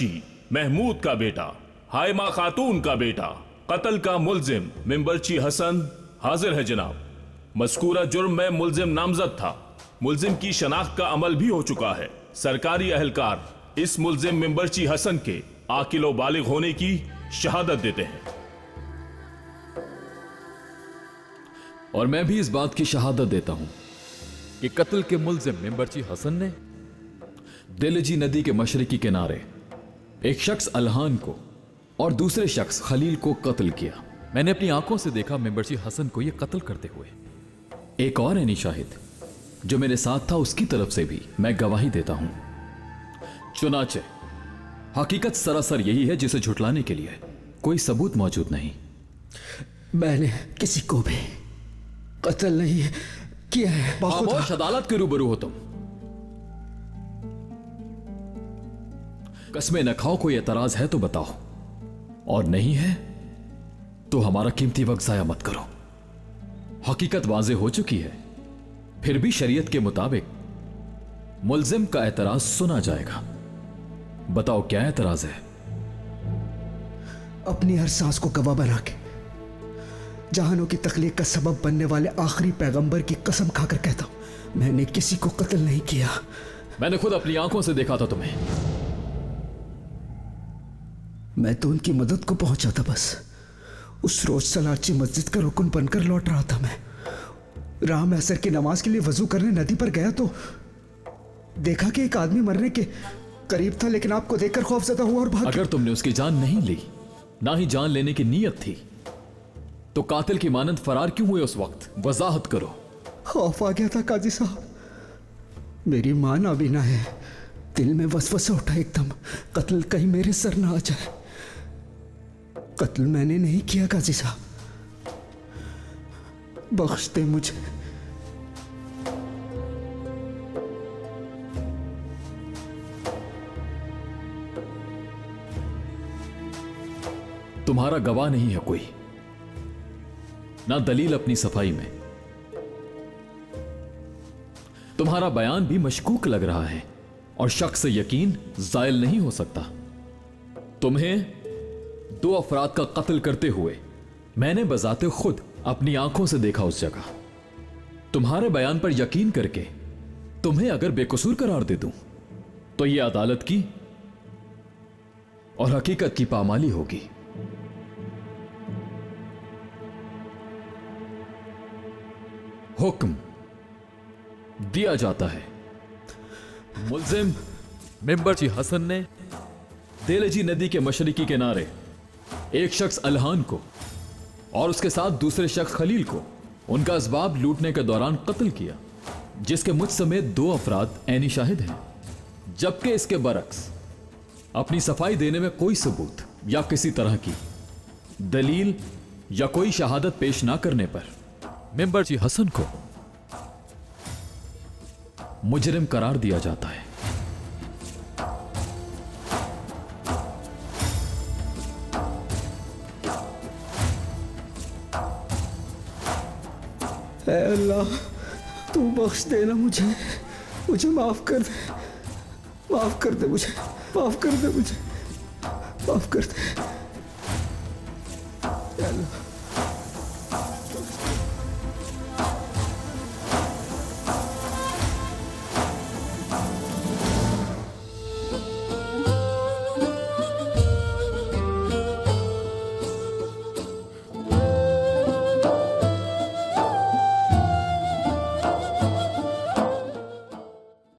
महमूद का बेटा, हाइमा खातून का बेटा, कत्ल का मुल्जिम मिंबरची हसन हाजिर है जनाब। मज़कूरा जुर्म में मुल्जिम नामजद था। मुल्जिम की शनाख्त का अमल भी हो चुका है। सरकारी अहलकार इस मुल्जिम मिंबरची हसन के आकिल बालिग होने की शहादत देते हैं। और मैं भी इस बात की शहादत देता हूं कि कत्ल के मुल्जिम मिंबरची हसन ने देलजी नदी के मशरकी किनारे एक शख्स अलहान को और दूसरे शख्स खलील को कत्ल किया। मैंने अपनी आंखों से देखा मिंबरची हसन को यह कत्ल करते हुए। एक और ऐनी शाहिद जो मेरे साथ था, उसकी तरफ से भी मैं गवाही देता हूं। चुनाचे हकीकत सरासर यही है जिसे झुटलाने के लिए कोई सबूत मौजूद नहीं। मैंने किसी को भी कत्ल नहीं किया है। खामोश, अदालत के रूबरू हो तुम। कसमें न खाओ, कोई एतराज है तो बताओ, और नहीं है तो हमारा कीमती वक्त जाया मत करो। हकीकत वाज़े हो चुकी है, फिर भी शरीयत के मुताबिक मुल्जिम का एतराज सुना जाएगा। बताओ क्या एतराज है? अपनी हर सांस को गवाह बना के जहानों की तख्लीक का सबब बनने वाले आखिरी पैगंबर की कसम खाकर कहता हूं, मैंने किसी को कत्ल नहीं किया। मैंने खुद अपनी आंखों से देखा था तुम्हें। मैं तो उनकी मदद को पहुंचा था बस। उस रोज सलाची मस्जिद का रुकन बनकर लौट रहा था मैं। राह में असर की नमाज के लिए वजू करने नदी पर गया तो देखा कि एक आदमी मरने के करीब था, लेकिन आपको देखकर खौफजदा हुआ और भाग। अगर तुमने उसकी जान नहीं ली, ना ही जान लेने की नीयत थी, तो कातिल की मानंद फरार क्यों हुए उस वक्त? वजाहत करो। खौफ आ गया था काजी साहब। मेरी मां नाबीना है, दिल में वसवसा उठा एकदम, कत्ल कहीं मेरे सर ना आ जाए। कत्ल मैंने नहीं किया काजी साहब, बख्श दे मुझे। तुम्हारा गवाह नहीं है कोई, ना दलील अपनी सफाई में। तुम्हारा बयान भी मशकूक लग रहा है और शक से यकीन जायल नहीं हो सकता। तुम्हें दो अफराद का कत्ल करते हुए मैंने बजाते खुद अपनी आंखों से देखा उस जगह। तुम्हारे बयान पर यकीन करके तुम्हें अगर बेकसूर करार दे दूं तो यह अदालत की और हकीकत की पामाली होगी। हुक्म दिया जाता है। मुल्जिम मिंबरची हसन ने देलजी नदी के मशरकी किनारे एक शख्स अलहान को और उसके साथ दूसरे शख्स खलील को उनका असबाब लूटने के दौरान कत्ल किया, जिसके मुझ समेत दो अफराद ऐनी शाहिद हैं। जबकि इसके बरक्स अपनी सफाई देने में कोई सबूत या किसी तरह की दलील या कोई शहादत पेश ना करने पर मिंबरची हसन को मुजरिम करार दिया जाता है। ऐ अल्लाह, तू बख्श देना मुझे, मुझे माफ कर दे, माफ कर दे मुझे, माफ कर दे मुझे, माफ कर दे। ऐ अल्लाह।